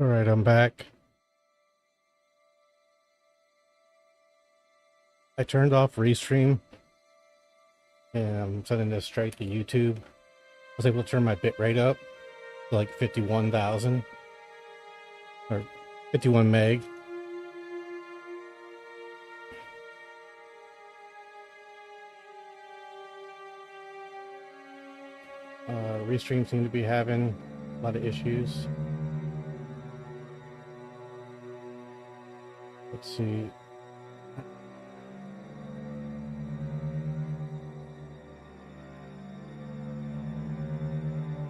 All right, I'm back. I turned off Restream and I'm sending this straight to YouTube. I was able to turn my bitrate up to like 51,000 or 51 meg. Restream seemed to be having a lot of issues. Let's see.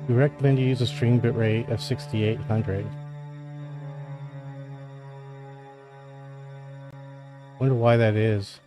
We recommend you use a stream bitrate of 6,800. Wonder why that is.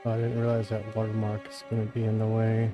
Oh, I didn't realize that watermark is going to be in the way.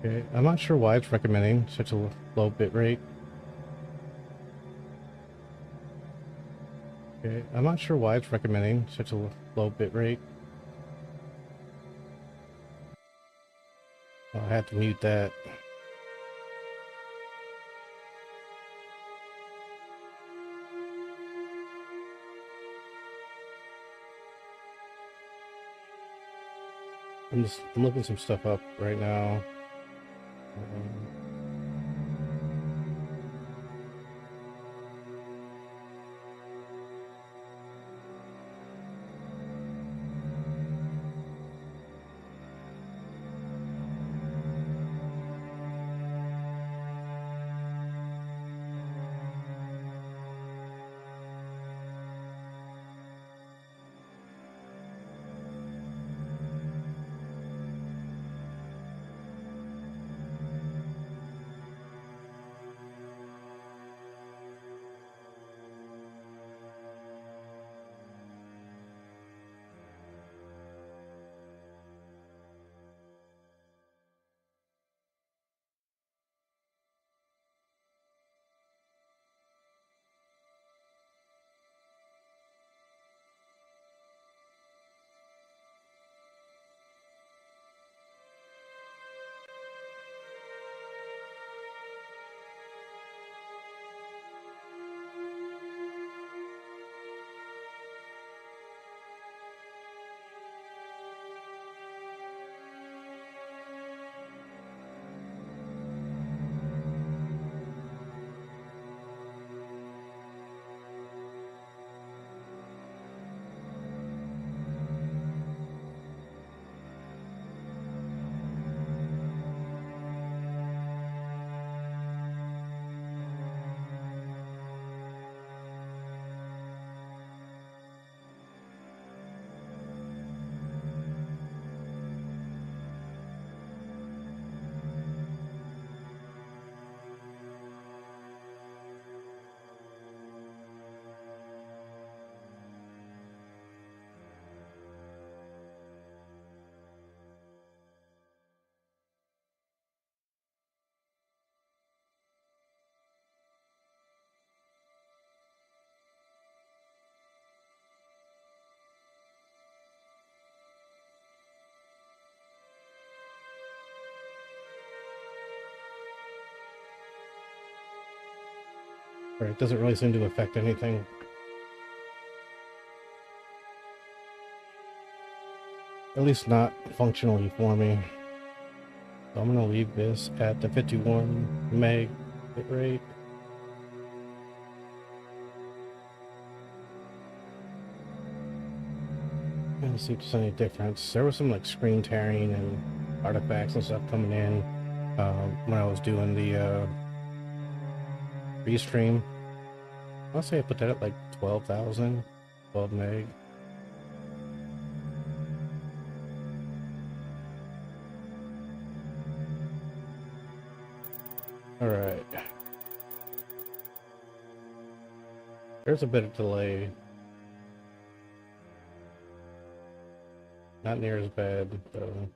Okay, I'm not sure why it's recommending such a low bitrate. Okay, I'm not sure why it's recommending such a low bitrate. I have to mute that. I'm looking some stuff up right now. Or it doesn't really seem to affect anything. At least not functionally for me. So I'm gonna leave this at the 51 meg bit rate. And see if there's any difference. There was some like screen tearing and artifacts and stuff coming in when I was doing the restream. I'll say I put that at like 12,000, 12 meg. Alright. There's a bit of delay. Not near as bad, though.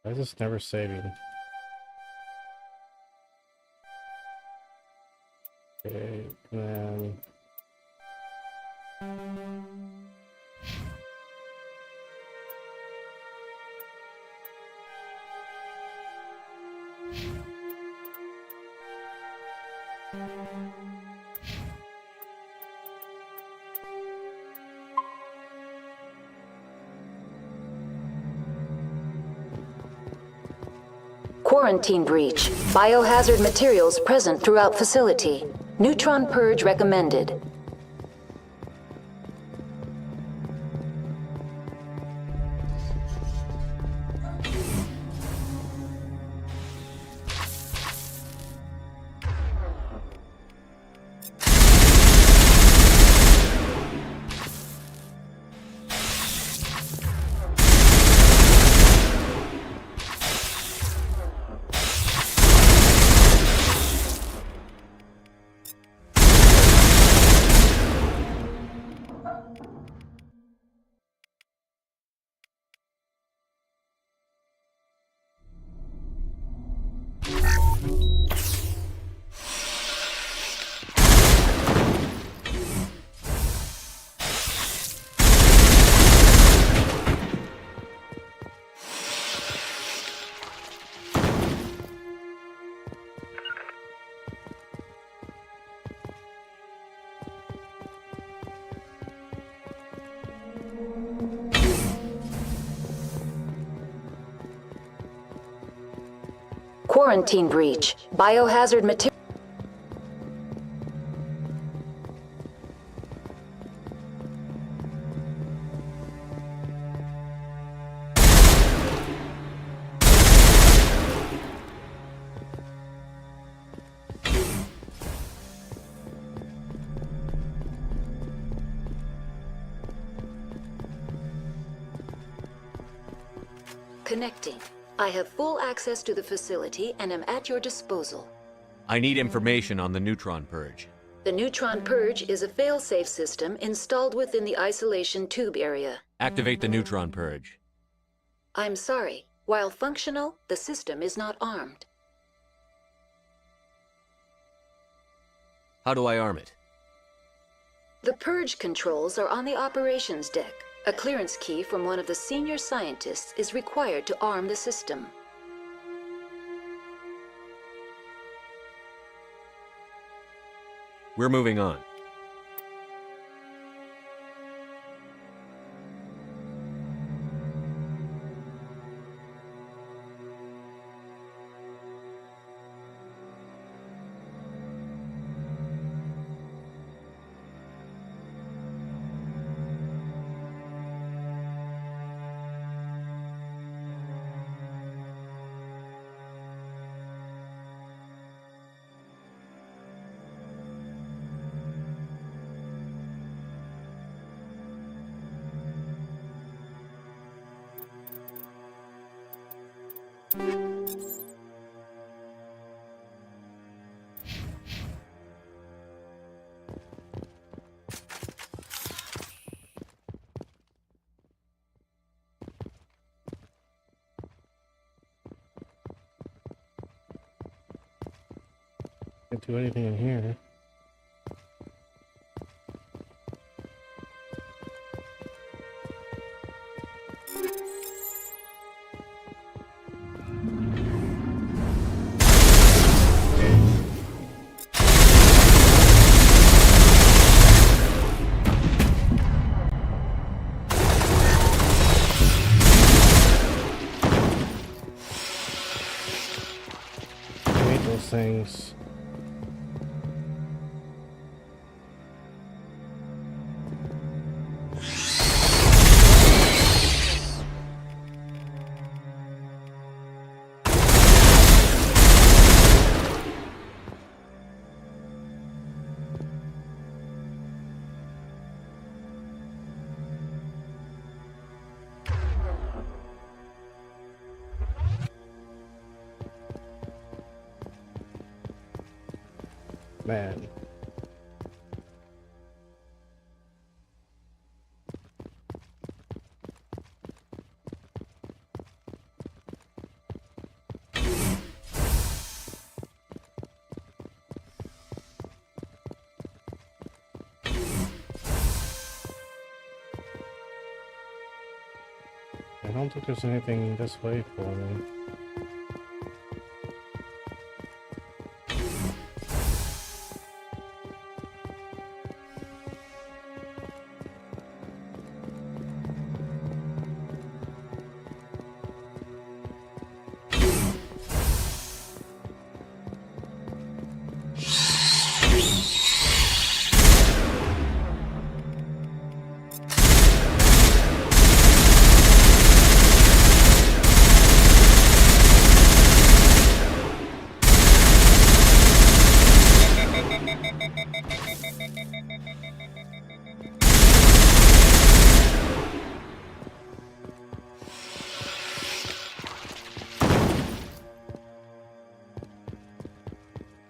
Why is this never saving? Okay, and then... Quarantine breach. Biohazard materials present throughout facility. Neutron purge recommended. Quarantine breach. Biohazard material. Connecting. I have full access to the facility and am at your disposal. I need information on the neutron purge. The neutron purge is a fail-safe system installed within the isolation tube area. Activate the neutron purge. I'm sorry. While functional, the system is not armed. How do I arm it? The purge controls are on the operations deck. A clearance key from one of the senior scientists is required to arm the system. We're moving on. Can't do anything in here. man. I don't think there's anything this way for me.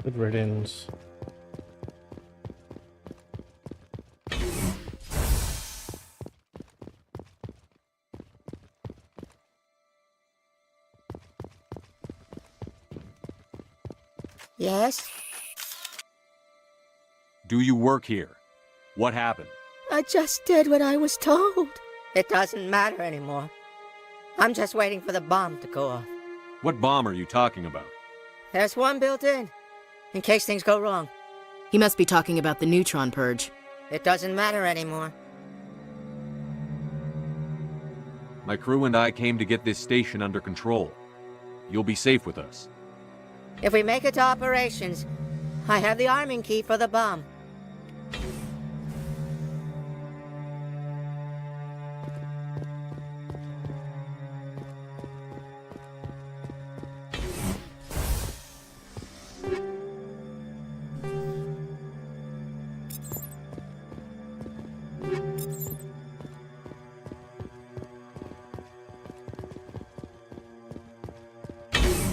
Good riddance. Yes? Do you work here? What happened? I just did what I was told. It doesn't matter anymore. I'm just waiting for the bomb to go off. What bomb are you talking about? There's one built in case things go wrong. He must be talking about the neutron purge. It doesn't matter anymore. My crew and I came to get this station under control. You'll be safe with us. If we make it to operations, I have the arming key for the bomb.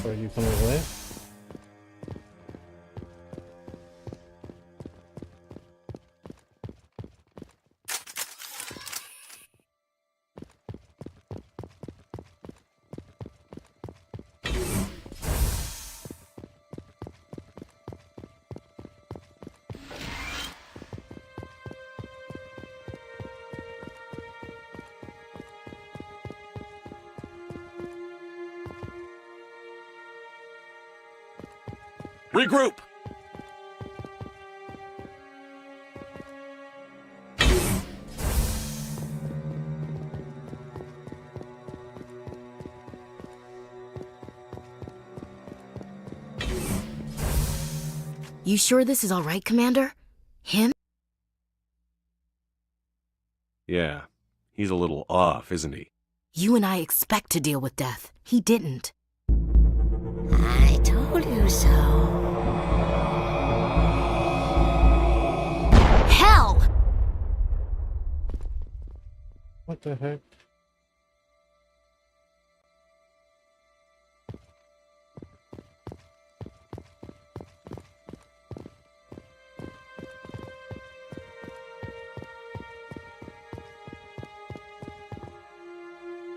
Are you coming away? Regroup! You sure this is all right, Commander? Him? Yeah, he's a little off, isn't he? You and I expect to deal with death. He didn't. I told you so. Hell! What the heck?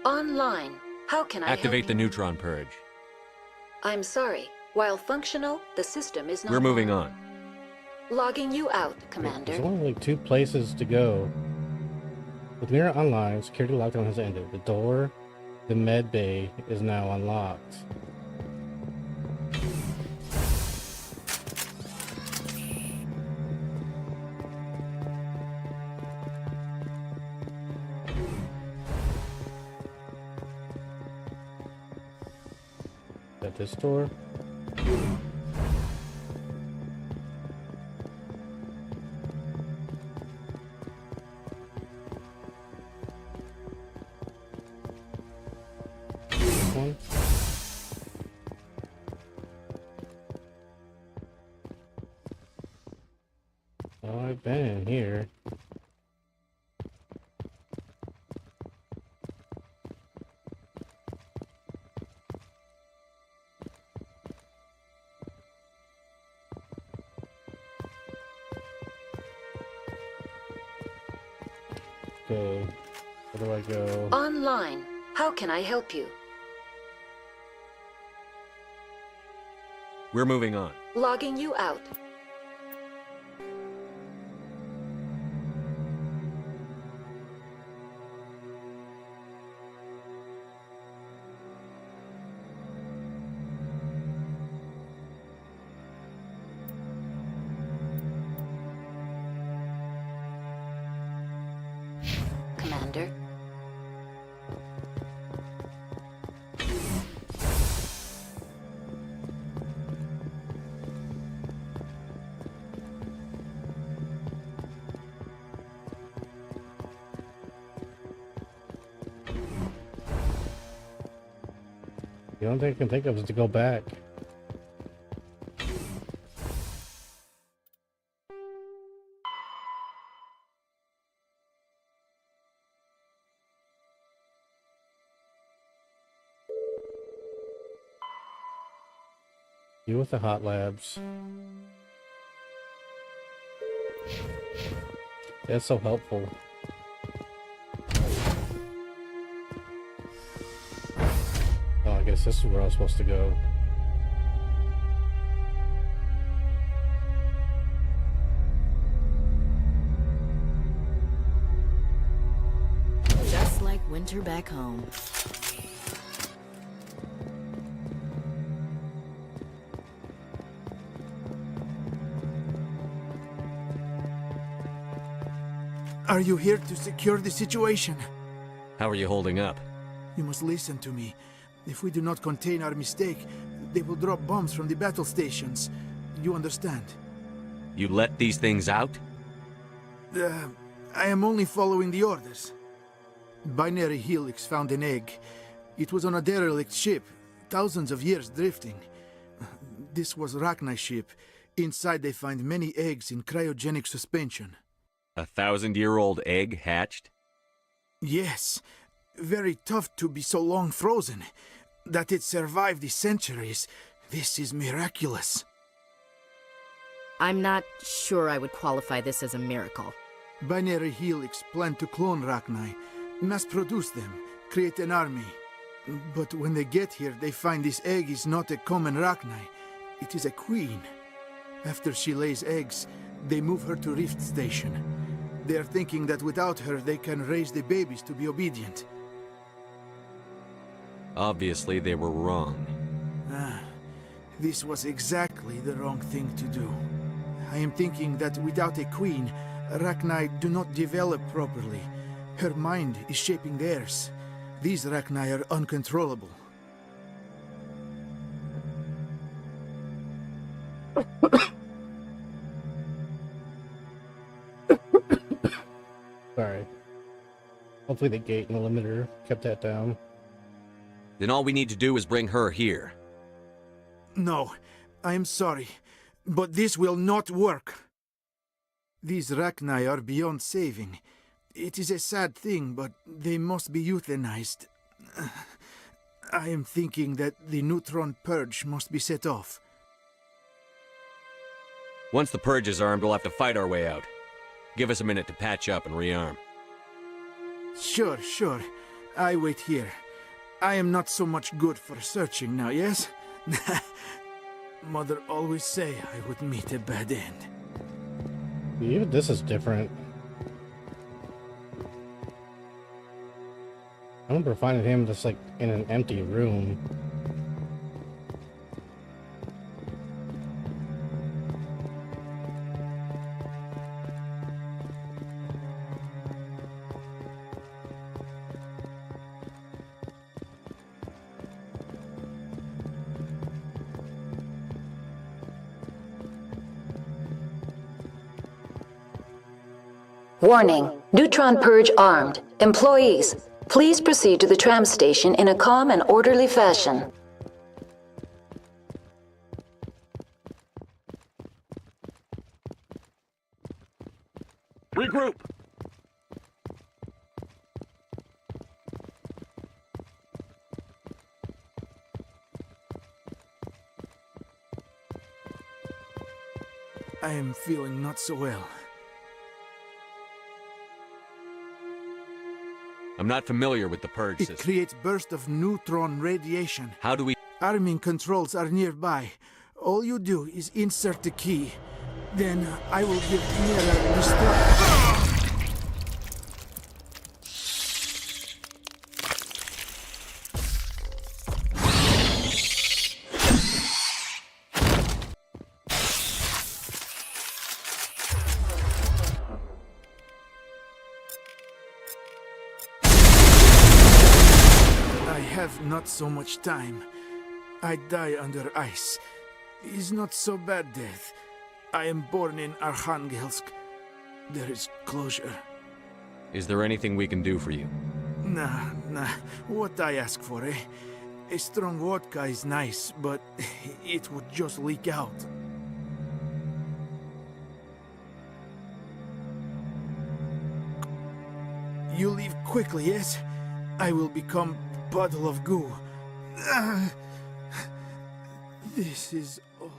Online. How can I Activate help the you? neutron purge. I'm sorry. While functional, the system is not. We're moving on. Logging you out, There's Commander. only like 2 places to go. With Mirror Online, security lockdown has ended. The door, the med bay, is now unlocked. At this door? This one? Oh, I've been in here. Okay. Where do I go? Online. How can I help you? We're moving on. Logging you out. Commander. The only thing I can think of is to go back. You with the hot labs. That's so helpful. Oh, I guess this is where I was supposed to go. Just like winter back home. Are you here to secure the situation? How are you holding up? You must listen to me. If we do not contain our mistake, they will drop bombs from the battle stations. You understand? You let these things out? I am only following the orders. Binary Helix found an egg. It was on a derelict ship, thousands of years drifting. This was Rachni's ship. Inside they find many eggs in cryogenic suspension. A 1,000-year-old egg hatched? Yes. Very tough to be so long frozen. That it survived the centuries, this is miraculous. I'm not sure I would qualify this as a miracle. Binary Helix planned to clone Rachni, mass-produce them, create an army. But when they get here, they find this egg is not a common Rachni. It is a queen. After she lays eggs, they move her to Rift Station. They are thinking that without her, they can raise the babies to be obedient. Obviously, they were wrong. This was exactly the wrong thing to do. I am thinking that without a queen, Rachni do not develop properly. Her mind is shaping theirs. These Rachni are uncontrollable. Sorry. Hopefully the gate and the limiter kept that down. Then all we need to do is bring her here. No, I am sorry, but this will not work. These Rachni are beyond saving. It is a sad thing, but they must be euthanized. I am thinking that the neutron purge must be set off. Once the purge is armed, we'll have to fight our way out. Give us a minute to patch up and rearm. Sure. I wait here. I am not so much good for searching now, yes? Mother always say I would meet a bad end. Even this is different. I remember finding him just like in an empty room. Warning. Neutron purge armed. Employees, please proceed to the tram station in a calm and orderly fashion. Regroup! I am feeling not so well. I'm not familiar with the purge It system. creates bursts of neutron radiation. How do we... Arming controls are nearby. All you do is insert the key. Then I will give Mira destruct. I have not so much time. I die under ice. It's not so bad death. I am born in Arkhangelsk. There is closure. Is there anything we can do for you? Nah. What I ask for, eh? A strong vodka is nice, but it would just leak out. You leave quickly, yes? I will become puddle of goo. This is all.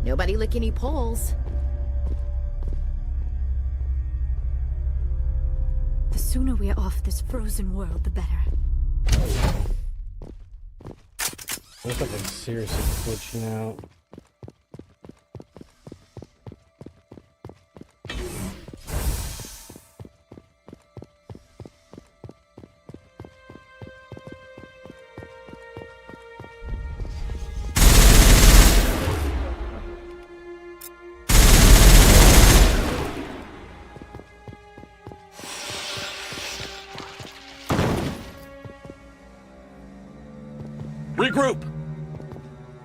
Nobody lick any poles. The sooner we are off this frozen world, the better. Looks like I'm seriously glitching out. Regroup!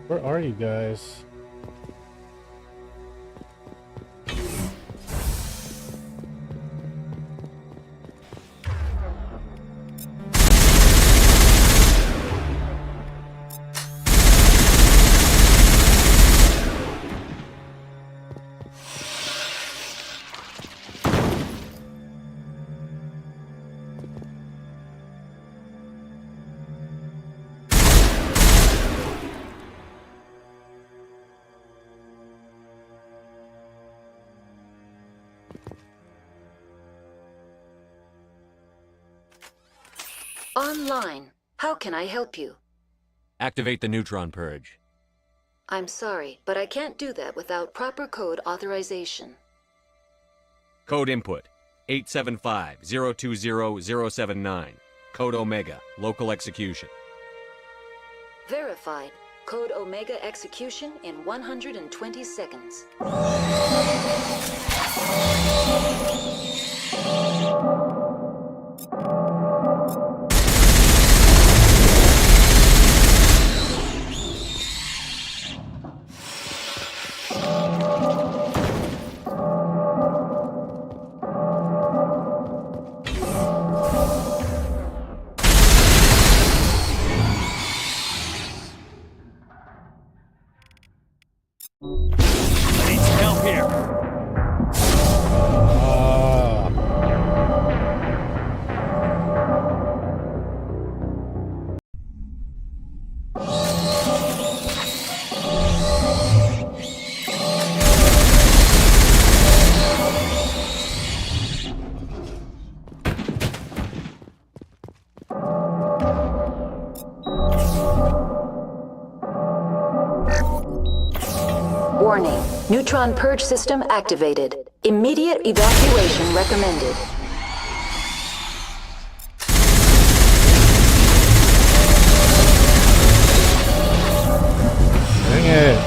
Where are you guys? Online. How can I help you? Activate the neutron purge. I'm sorry, but I can't do that without proper code authorization. Code input 875-020-079. Code Omega. Local execution. Verified. Code Omega execution in 120 seconds. Need some help here. Warning. Neutron purge system activated. Immediate evacuation recommended. Dang it.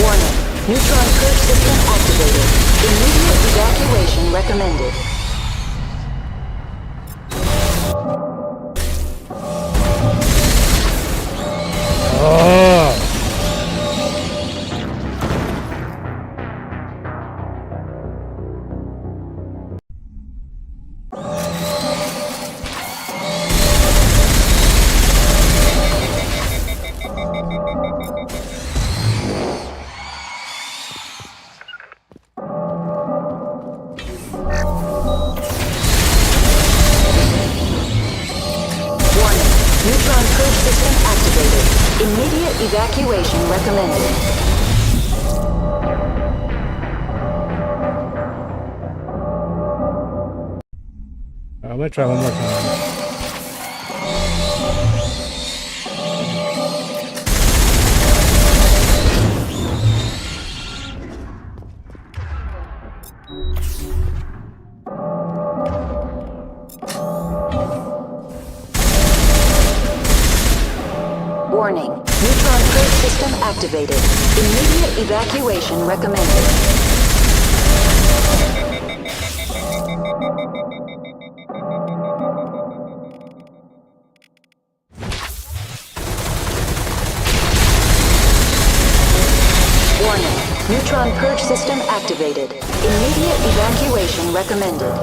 Warning. Neutron purge system activated. Immediate evacuation recommended. Oh. evacuation recommended. I'm gonna try one more time. Warning. Neutron probe system activated. Immediate evacuation recommended. Warning. Neutron purge system activated. Immediate evacuation recommended.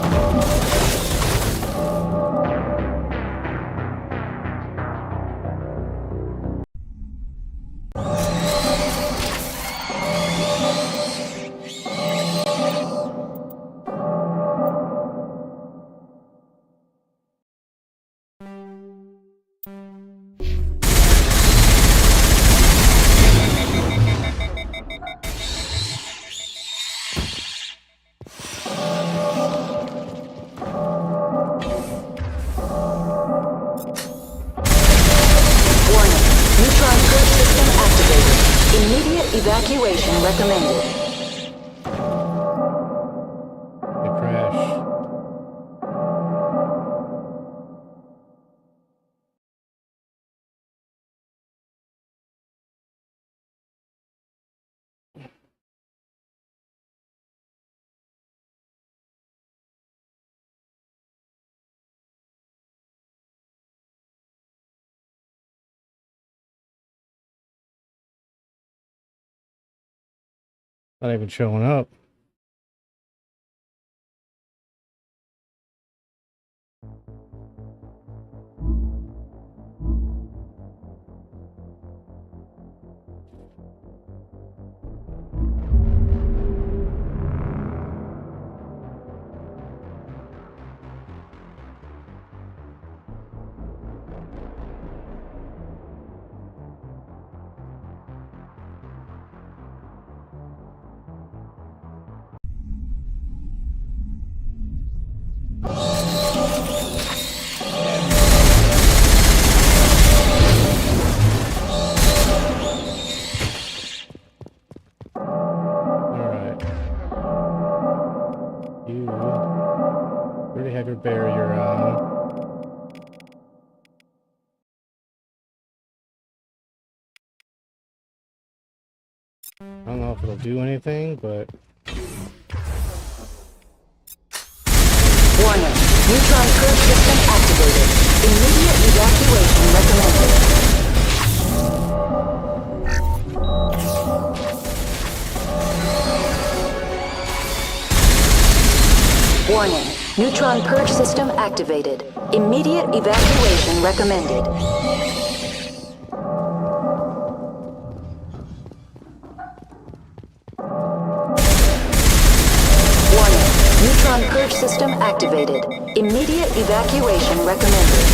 Evacuation recommended. It crashed. Not even showing up. Barrier on. I don't know if it'll do anything, but... Warning. Neutron purge system activated. Immediate evacuation recommended. Warning. Neutron purge system activated. Immediate evacuation recommended. Warning. Neutron purge system activated. Immediate evacuation recommended.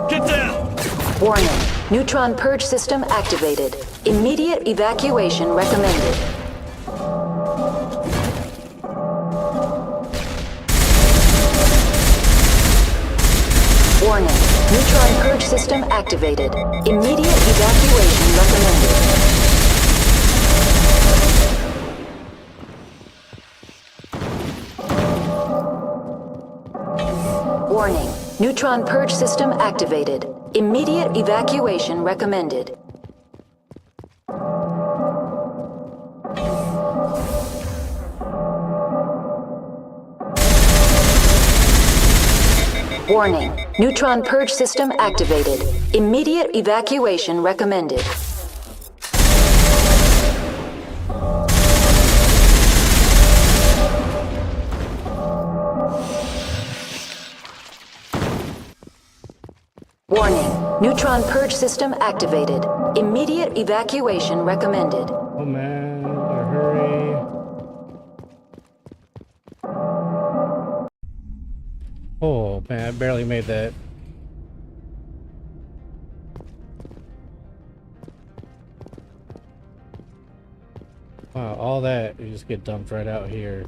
Get down! Warning. Neutron purge system activated. Immediate evacuation recommended. Warning. Neutron purge system activated. Immediate evacuation recommended. Warning. Neutron purge system activated. Immediate evacuation recommended. Warning. Neutron purge system activated. Immediate evacuation recommended. Warning. Neutron purge system activated. Immediate evacuation recommended. Oh man, hurry. Oh man, I barely made that. Wow, all that, you just get dumped right out here.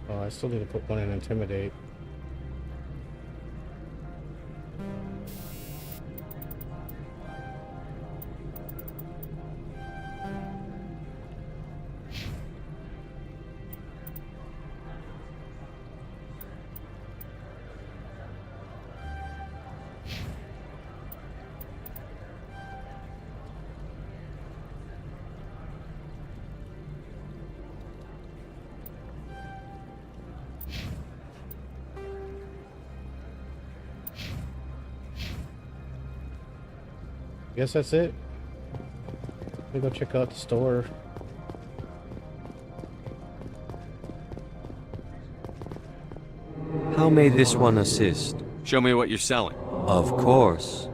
Oh, I still need to put one in Intimidate. Guess that's it. Let me go check out the store. How may this one assist? Show me what you're selling. Of course.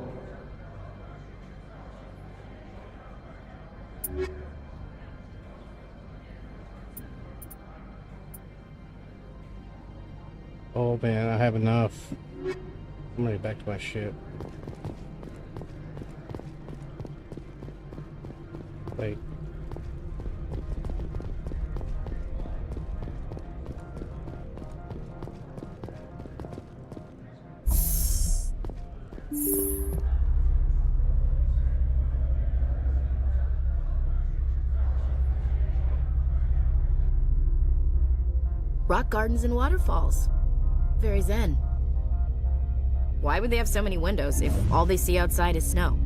Oh man, I have enough. I'm ready back to my ship. Wait. Rock gardens and waterfalls. Very zen. Why would they have so many windows if all they see outside is snow?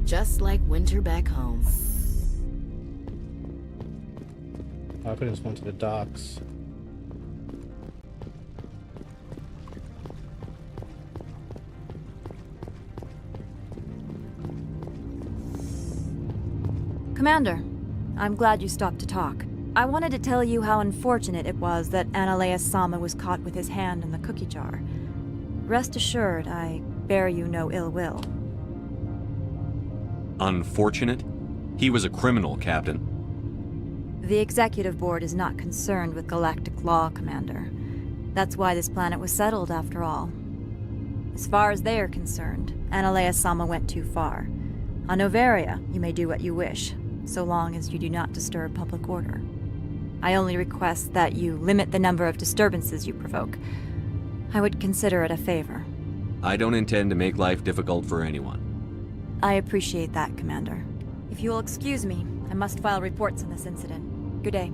Just like winter back home. I could have just went to the docks. Commander, I'm glad you stopped to talk. I wanted to tell you how unfortunate it was that Analea-sama was caught with his hand in the cookie jar. Rest assured, I bear you no ill will. Unfortunate? He was a criminal, Captain. The Executive Board is not concerned with galactic law, Commander. That's why this planet was settled, after all. As far as they are concerned, Analea-sama went too far. On Noveria, you may do what you wish, so long as you do not disturb public order. I only request that you limit the number of disturbances you provoke. I would consider it a favor. I don't intend to make life difficult for anyone. I appreciate that, Commander. If you will excuse me, I must file reports on this incident. Good day.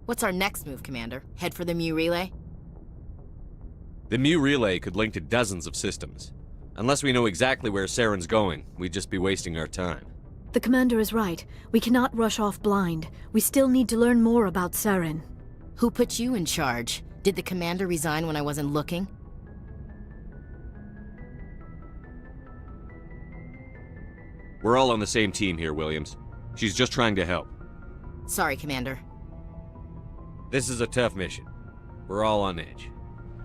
What's our next move, Commander? Head for the Mu Relay? The Mu Relay could link to dozens of systems. Unless we know exactly where Saren's going, we'd just be wasting our time. The Commander is right. We cannot rush off blind. We still need to learn more about Saren. Who put you in charge? Did the Commander resign when I wasn't looking? We're all on the same team here, Williams. She's just trying to help. Sorry, Commander. This is a tough mission. We're all on edge.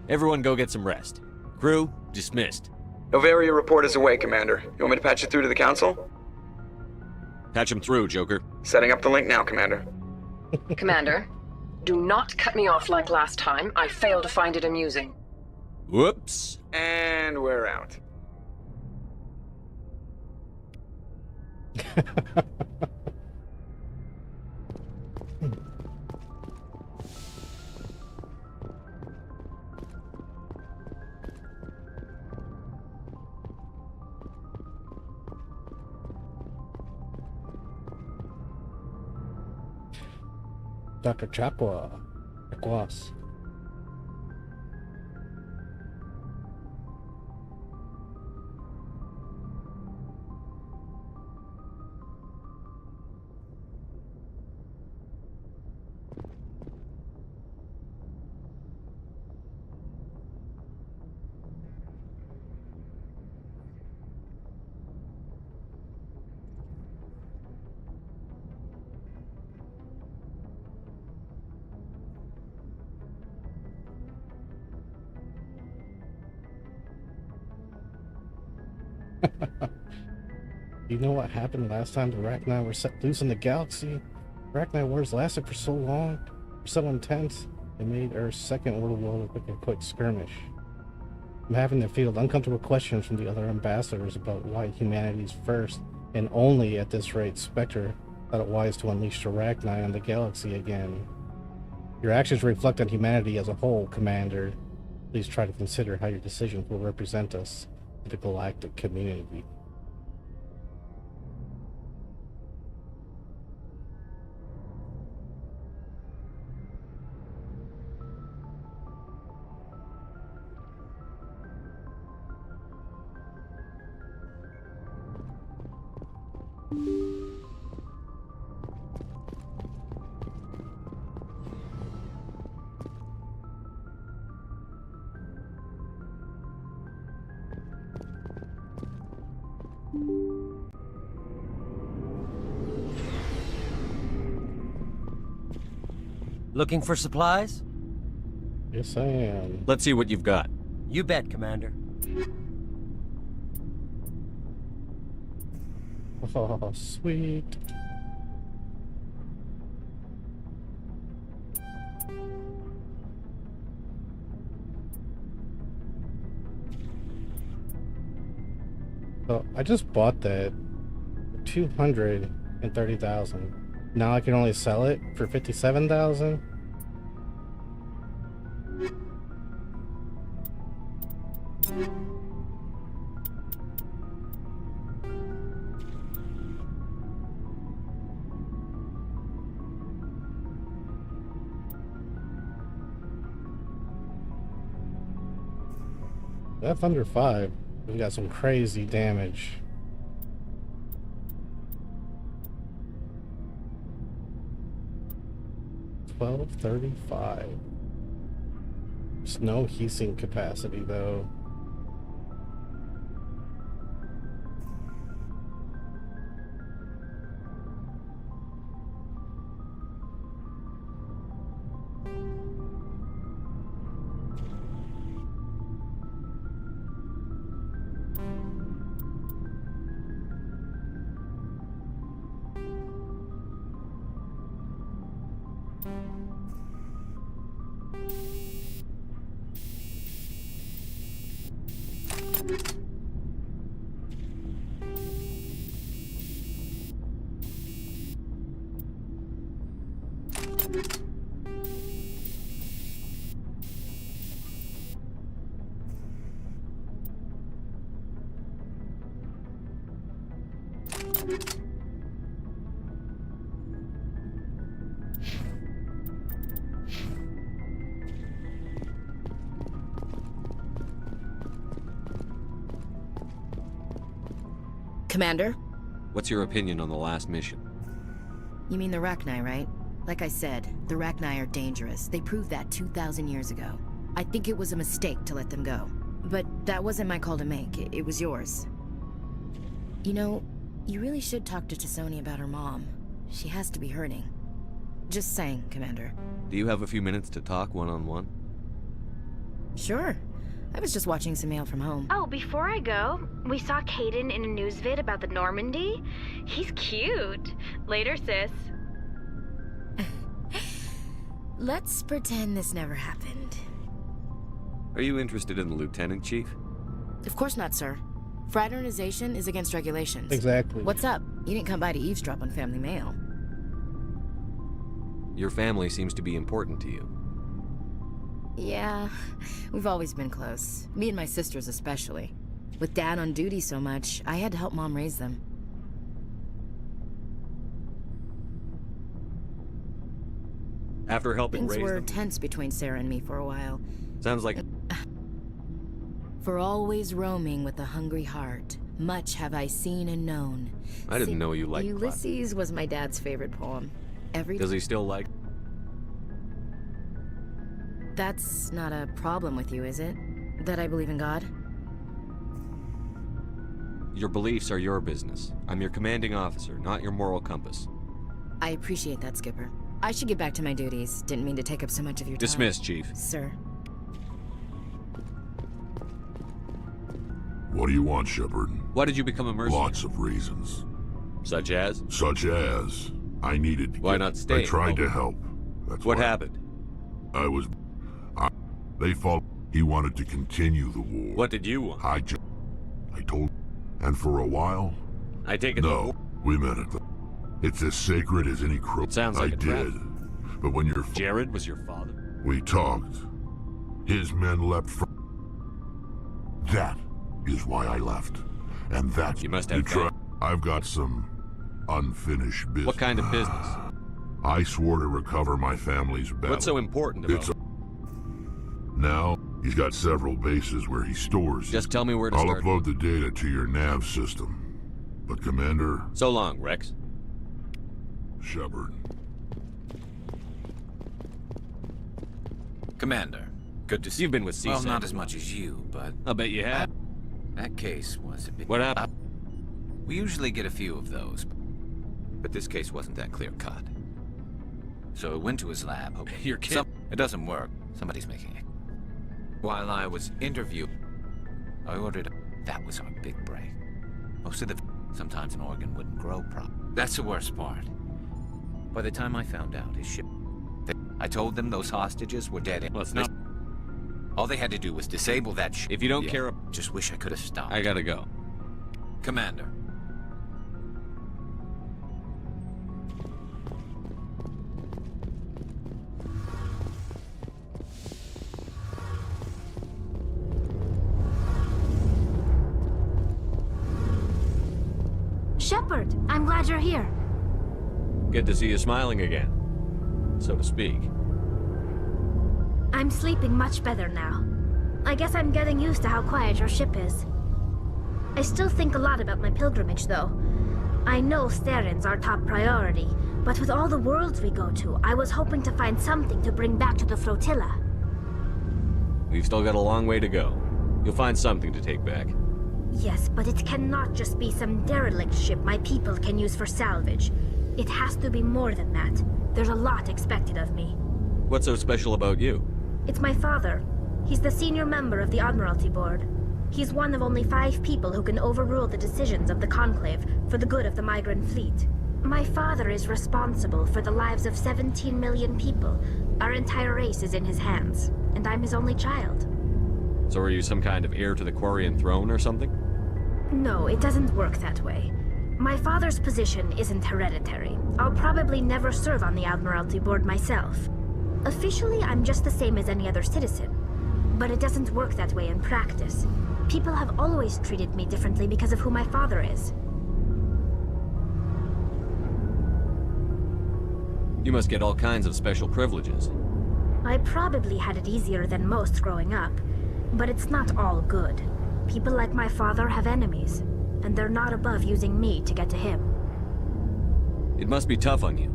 Everyone go get some rest. Crew, dismissed. Noveria report is away, Commander. You want me to patch it through to the Council? Patch him through, Joker. Setting up the link now, Commander. Commander, do not cut me off like last time. I failed to find it amusing. Whoops. And we're out. Dr. Chakwas. You know what happened last time the Rachni were set loose in the galaxy? Rachni wars lasted for so long, were so intense, they made Earth's Second World War look like a quick skirmish. I'm having to field uncomfortable questions from the other ambassadors about why humanity's first and only at this rate Spectre thought it wise to unleash the Rachni on the galaxy again. Your actions reflect on humanity as a whole, Commander. Please try to consider how your decisions will represent us to the galactic community. Looking for supplies? Yes, I am. Let's see what you've got. You bet, Commander. Oh, sweet. So I just bought that for 230,000. Now I can only sell it for 57,000. That's under 5. We got some crazy damage. $1235. There's no heatsink capacity though. Commander? What's your opinion on the last mission? You mean the Rachni, right? Like I said, the Rachni are dangerous. They proved that 2,000 years ago. I think it was a mistake to let them go. But that wasn't my call to make. It was yours. You know, you really should talk to T'Soni about her mom. She has to be hurting. Just saying, Commander. Do you have a few minutes to talk one-on-one? Sure. I was just watching some mail from home. Oh, before I go, we saw Caden in a news vid about the Normandy. He's cute. Later, sis. Let's pretend this never happened. Are you interested in the Lieutenant Chief? Of course not, sir. Fraternization is against regulations. Exactly. What's up? You didn't come by to eavesdrop on family mail. Your family seems to be important to you. Yeah, we've always been close. Me and my sisters especially. With Dad on duty so much, I had to help Mom raise them. After helping Things raise were them? tense between Sarah and me for a while. Sounds like... For always roaming with a hungry heart, much have I seen and known. I didn't know you liked Ulysses was my dad's favorite poem. Does he still like... That's not a problem with you, is it? That I believe in God? Your beliefs are your business. I'm your commanding officer, not your moral compass. I appreciate that, Skipper. I should get back to my duties. Didn't mean to take up so much of your time. Dismissed, Chief. Sir. What do you want, Shepard? Why did you become a mercenary? Lots of reasons. Such as? Such as, I needed to Why not stay? I tried to help. That's what why. happened? They fought. He wanted to continue the war. What did you want? I told... And for a while... I take it No, we met at the... It's as sacred as any crow. It sounds like I a trap. did. But when you're... Jared was your father? We talked. His men leapt from... That is why I left. And that's... You must have... I've got some unfinished business. What kind of business? I swore to recover my family's battle. What's so important about it? Now, he's got several bases where he stores Just tell me where to I'll start. upload the data to your nav system. But Commander... So long, Rex. Shepard. Commander, good to see you. You've been with CSAT. Well, not as much as you, but... I'll bet you have. That case was a bit... What happened? We usually get a few of those, but this case wasn't that clear-cut. So I went to his lab, hoping... You're kidding. It doesn't work. Somebody's making it. While I was interviewed, I ordered... That was our big break. Most of the... Sometimes an organ wouldn't grow properly. That's the worst part. By the time I found out, his ship... I told them those hostages were dead. Well, it's not... All they had to do was disable that ship. If you don't care... Just wish I could have stopped. I gotta go. Commander. Shepard, I'm glad you're here. Good to see you smiling again, so to speak. I'm sleeping much better now. I guess I'm getting used to how quiet your ship is. I still think a lot about my pilgrimage, though. I know Steren's our top priority, but with all the worlds we go to, I was hoping to find something to bring back to the flotilla. We've still got a long way to go. You'll find something to take back. Yes, but it cannot just be some derelict ship my people can use for salvage. It has to be more than that. There's a lot expected of me. What's so special about you? It's my father. He's the senior member of the Admiralty Board. He's one of only 5 people who can overrule the decisions of the Conclave for the good of the migrant fleet. My father is responsible for the lives of 17 million people. Our entire race is in his hands, and I'm his only child. So are you some kind of heir to the Quarian throne or something? No, it doesn't work that way. My father's position isn't hereditary. I'll probably never serve on the Admiralty Board myself. Officially, I'm just the same as any other citizen. But it doesn't work that way in practice. People have always treated me differently because of who my father is. You must get all kinds of special privileges. I probably had it easier than most growing up, but it's not all good. People like my father have enemies, and they're not above using me to get to him. It must be tough on you.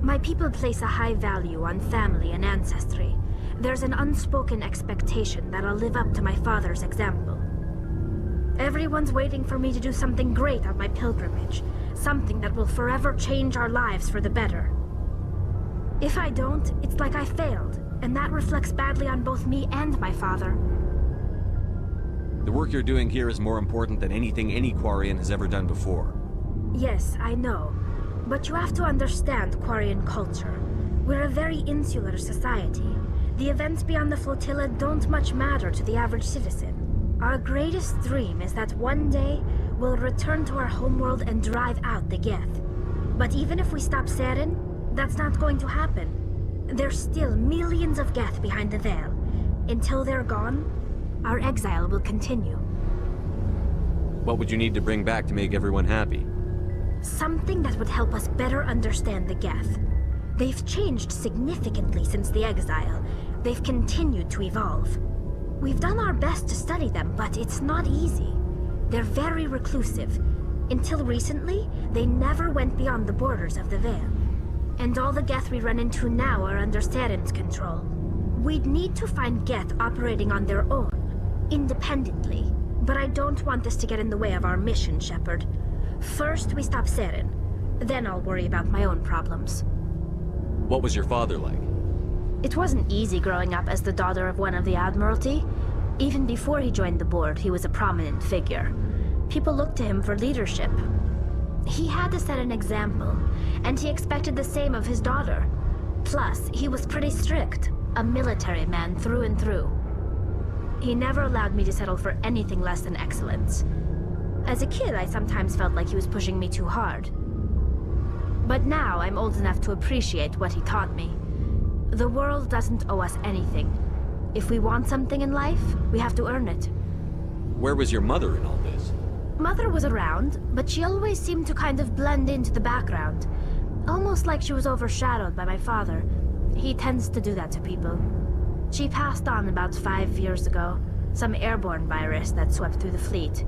My people place a high value on family and ancestry. There's an unspoken expectation that I'll live up to my father's example. Everyone's waiting for me to do something great on my pilgrimage, something that will forever change our lives for the better. If I don't, it's like I failed, and that reflects badly on both me and my father. The work you're doing here is more important than anything any Quarian has ever done before. Yes, I know. But you have to understand Quarian culture. We're a very insular society. The events beyond the flotilla don't much matter to the average citizen. Our greatest dream is that one day we'll return to our homeworld and drive out the Geth. But even if we stop Seren, that's not going to happen. There's still millions of Geth behind the Veil. Until they're gone, our exile will continue. What would you need to bring back to make everyone happy? Something that would help us better understand the Geth. They've changed significantly since the exile. They've continued to evolve. We've done our best to study them, but it's not easy. They're very reclusive. Until recently, they never went beyond the borders of the Veil. And all the Geth we run into now are under Saren's control. We'd need to find Geth operating on their own, independently. But I don't want this to get in the way of our mission, Shepard. First, we stop Saren. Then I'll worry about my own problems. What was your father like? It wasn't easy growing up as the daughter of one of the Admiralty. Even before he joined the board, he was a prominent figure. People looked to him for leadership. He had to set an example, and he expected the same of his daughter. Plus, he was pretty strict, a military man through and through. He never allowed me to settle for anything less than excellence. As a kid, I sometimes felt like he was pushing me too hard. But now I'm old enough to appreciate what he taught me. The world doesn't owe us anything. If we want something in life, we have to earn it. Where was your mother in all this? Mother was around, but she always seemed to kind of blend into the background. Almost like she was overshadowed by my father. He tends to do that to people. She passed on about 5 years ago. Some airborne virus that swept through the fleet.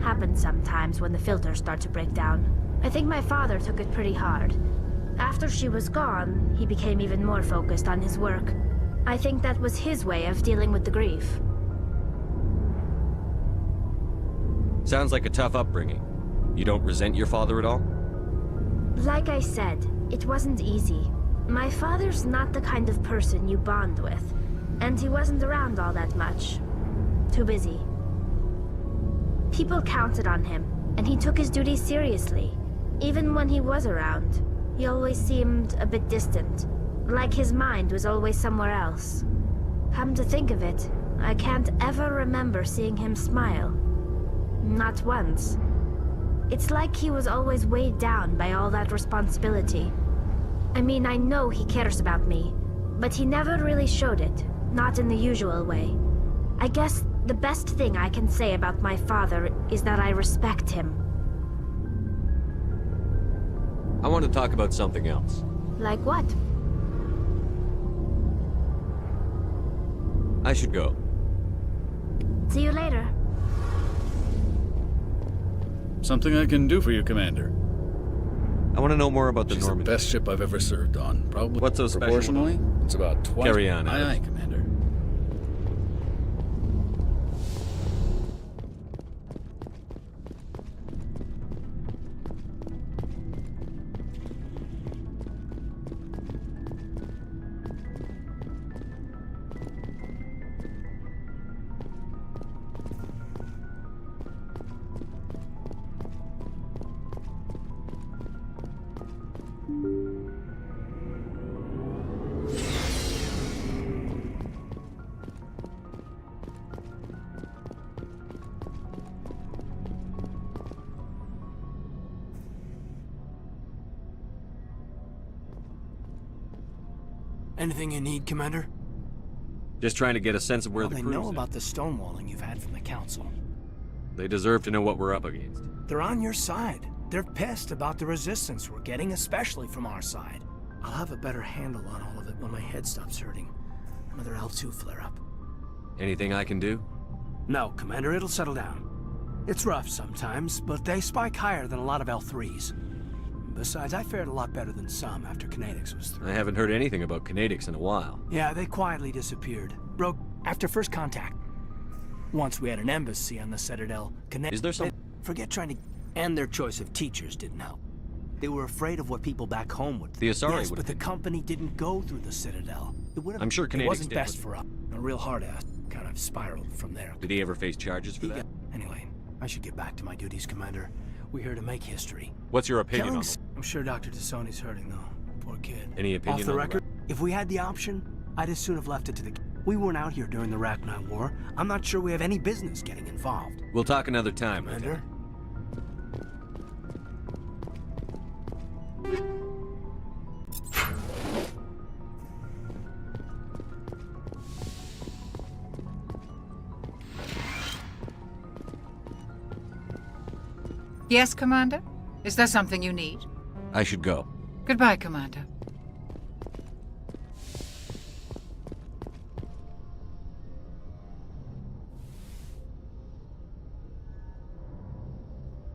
Happens sometimes when the filters start to break down. I think my father took it pretty hard. After she was gone, he became even more focused on his work. I think that was his way of dealing with the grief. Sounds like a tough upbringing. You don't resent your father at all? Like I said, it wasn't easy. My father's not the kind of person you bond with, and he wasn't around all that much. Too busy. People counted on him, and he took his duties seriously. Even when he was around, he always seemed a bit distant, like his mind was always somewhere else. Come to think of it, I can't ever remember seeing him smile. Not once. It's like he was always weighed down by all that responsibility. I mean, I know he cares about me, but he never really showed it, not in the usual way. I guess the best thing I can say about my father is that I respect him. I want to talk about something else. Like what? I should go. See you later. Something I can do for you, Commander. I want to know more about the She's Normandy. the best ship I've ever served on. Probably. What's so special? Proportionally, it's about twice. Carry on, Aye, Alex. aye, Commander. Anything you need, Commander? Just trying to get a sense of where the They crew's know at. about the stonewalling you've had from the Council. They deserve to know what we're up against. They're on your side. They're pissed about the resistance we're getting, especially from our side. I'll have a better handle on all of it when my head stops hurting. Another L2 flare-up. Anything I can do? No, Commander, it'll settle down. It's rough sometimes, but they spike higher than a lot of L3s. Besides, I fared a lot better than some after Kinetics was through. I haven't heard anything about Kinetics in a while. Yeah, they quietly disappeared. Broke after first contact. Once we had an embassy on the Citadel, Is there some... Forget trying to... And their choice of teachers didn't help. They were afraid of what people back home would think. The Asari Yes, would but the company didn't go through the Citadel. It would have... I'm sure Kinetics It wasn't did, best but- for us. A real hard-ass kind of spiraled from there. Did he ever face charges for that? Anyway, I should get back to my duties, Commander. We're here to make history. What's your opinion on Killings... I'm sure Dr. Tassoni's hurting, though. Poor kid. Any opinion Off the on record, if we had the option, I'd as soon have left it to the... We weren't out here during the Rachni War. I'm not sure we have any business getting involved. We'll talk another time, Commander. Yes, Commander? Is there something you need? I should go. Goodbye, Commander.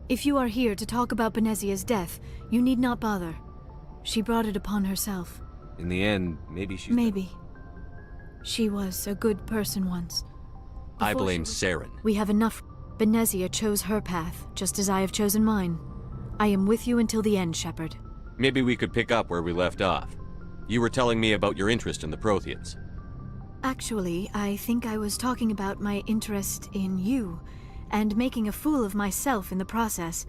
If you are here to talk about Benezia's death, you need not bother. She brought it upon herself. In the end, maybe she's... Maybe. She was a good person once. I blame Saren. We have enough. Benezia chose her path, just as I have chosen mine. I am with you until the end, Shepard. Maybe we could pick up where we left off. You were telling me about your interest in the Protheans. Actually, I think I was talking about my interest in you, and making a fool of myself in the process.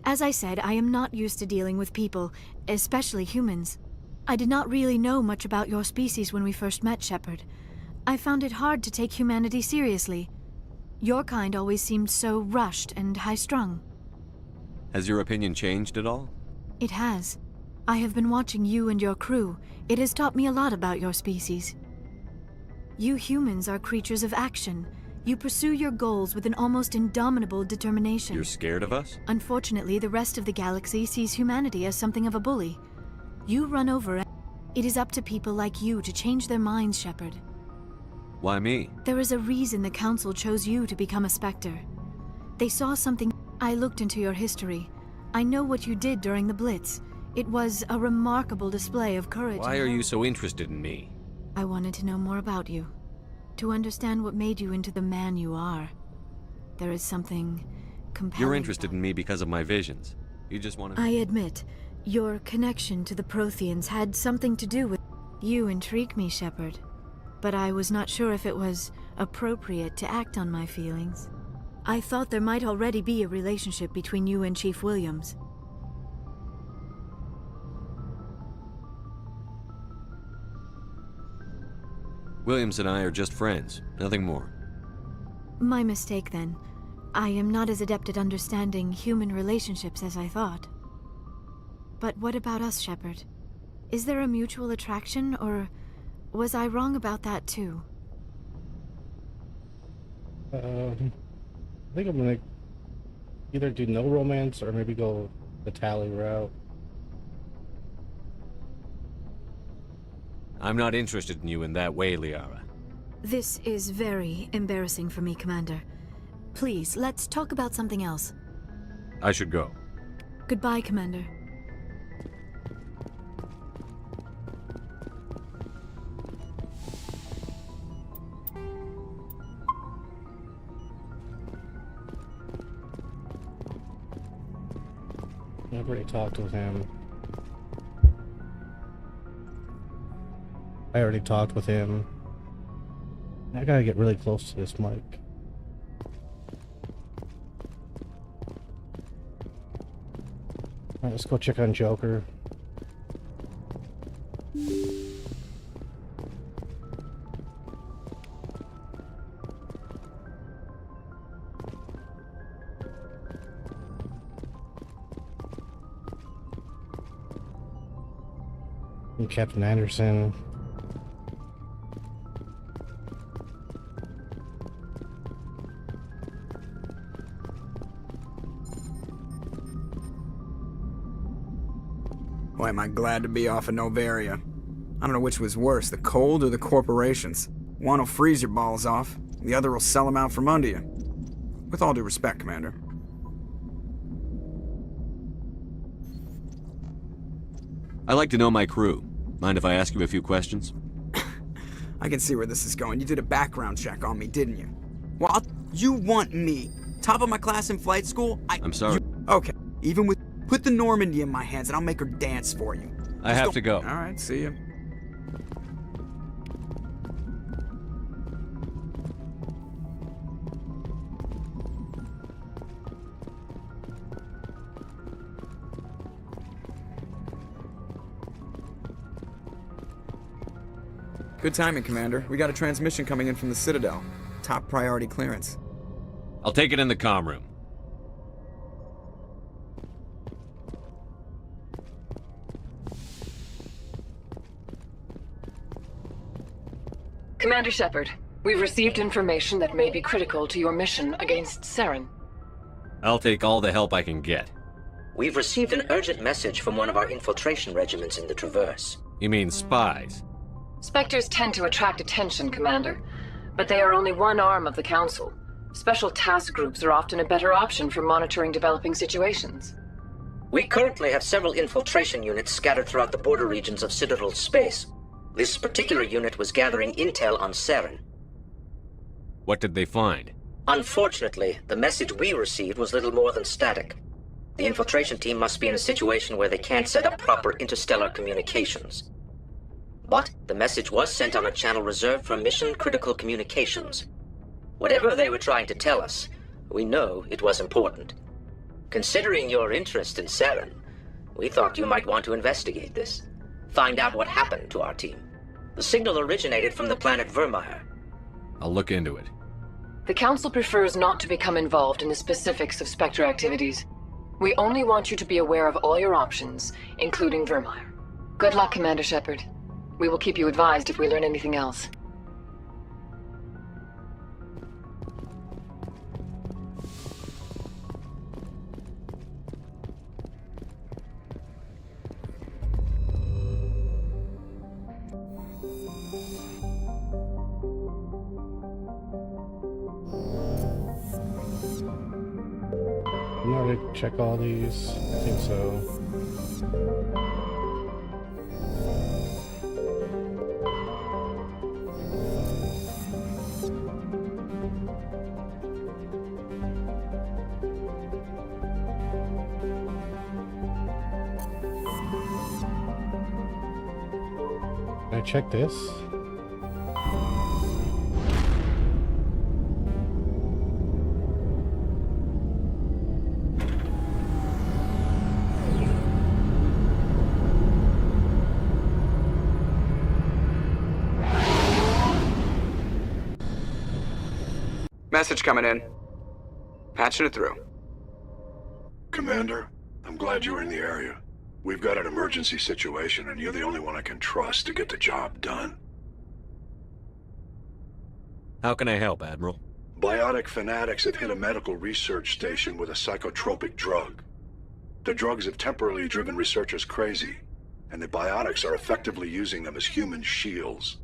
As I said, I am not used to dealing with people, especially humans. I did not really know much about your species when we first met, Shepard. I found it hard to take humanity seriously. Your kind always seemed so rushed and high-strung. Has your opinion changed at all? It has. I have been watching you and your crew. It has taught me a lot about your species. You humans are creatures of action. You pursue your goals with an almost indomitable determination. You're scared of us? Unfortunately, the rest of the galaxy sees humanity as something of a bully. You run over. It is up to people like you to change their minds, Shepard. Why me? There is a reason the Council chose you to become a Spectre. They saw something. I looked into your history. I know what you did during the Blitz. It was a remarkable display of courage. Why are you so interested in me? I wanted to know more about you. To understand what made you into the man you are. There is something compelling. You're interested in me because of my visions. You just want to... I admit, your connection to the Protheans had something to do with... You intrigue me, Shepard. But I was not sure if it was appropriate to act on my feelings. I thought there might already be a relationship between you and Chief Williams. Williams and I are just friends, nothing more. My mistake, then. I am not as adept at understanding human relationships as I thought. But what about us, Shepard? Is there a mutual attraction, or was I wrong about that too? I think I'm gonna either do no romance or maybe go the Tally route. I'm not interested in you in that way, Liara. This is very embarrassing for me, Commander. Please, let's talk about something else. I should go. Goodbye, Commander. I've already talked with him. I already talked with him. I gotta get really close to this mic. Alright, let's go check on Joker. And Captain Anderson. Boy, am I glad to be off of Novaria. I don't know which was worse, the cold or the corporations. One will freeze your balls off, the other will sell them out from under you. With all due respect, Commander. I like to know my crew. Mind if I ask you a few questions? I can see where this is going. You did a background check on me, didn't you? Well, you want me, top of my class in flight school? I'm sorry. Okay, even with... Put the Normandy in my hands and I'll make her dance for you. I have to go. Alright, see you. Good timing, Commander. We got a transmission coming in from the Citadel. Top priority clearance. I'll take it in the comm room. Commander Shepard, we've received information that may be critical to your mission against Saren. I'll take all the help I can get. We've received an urgent message from one of our infiltration regiments in the Traverse. You mean spies? Spectres tend to attract attention, Commander, but they are only one arm of the Council. Special task groups are often a better option for monitoring developing situations. We currently have several infiltration units scattered throughout the border regions of Citadel space. This particular unit was gathering intel on Saren. What did they find? Unfortunately, the message we received was little more than static. The infiltration team must be in a situation where they can't set up proper interstellar communications. But the message was sent on a channel reserved for mission-critical communications. Whatever they were trying to tell us, we know it was important. Considering your interest in Saren, we thought you might want to investigate this. Find out what happened to our team. The signal originated from the planet Vermeer. I'll look into it. The Council prefers not to become involved in the specifics of Spectre activities. We only want you to be aware of all your options, including Vermeer. Good luck, Commander Shepard. We will keep you advised if we learn anything else. I'm not gonna check all these. I think so. Can I check this? Message coming in. Patching it through. Commander, I'm glad you were in the area. We've got an emergency situation, and you're the only one I can trust to get the job done. How can I help, Admiral? Biotic fanatics have hit a medical research station with a psychotropic drug. The drugs have temporarily driven researchers crazy, and the biotics are effectively using them as human shields.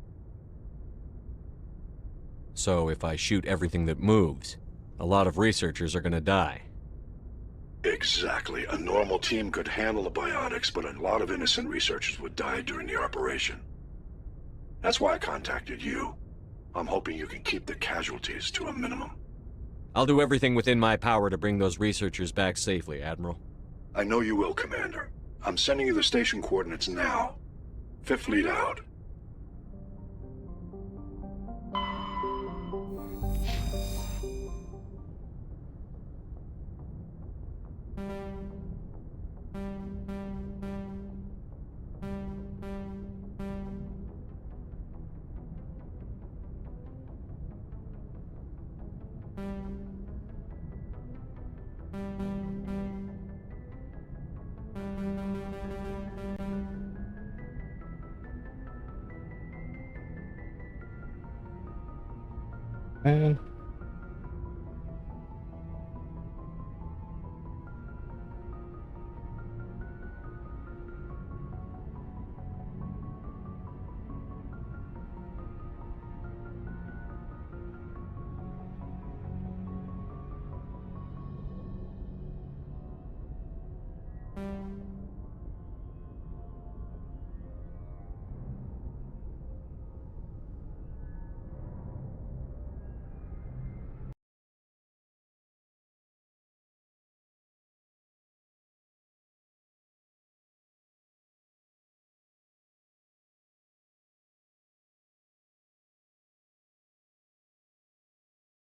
So if I shoot everything that moves, a lot of researchers are gonna die. Exactly. A normal team could handle the biotics, but a lot of innocent researchers would die during the operation. That's why I contacted you. I'm hoping you can keep the casualties to a minimum. I'll do everything within my power to bring those researchers back safely, Admiral. I know you will, Commander. I'm sending you the station coordinates now. Fifth Fleet out. And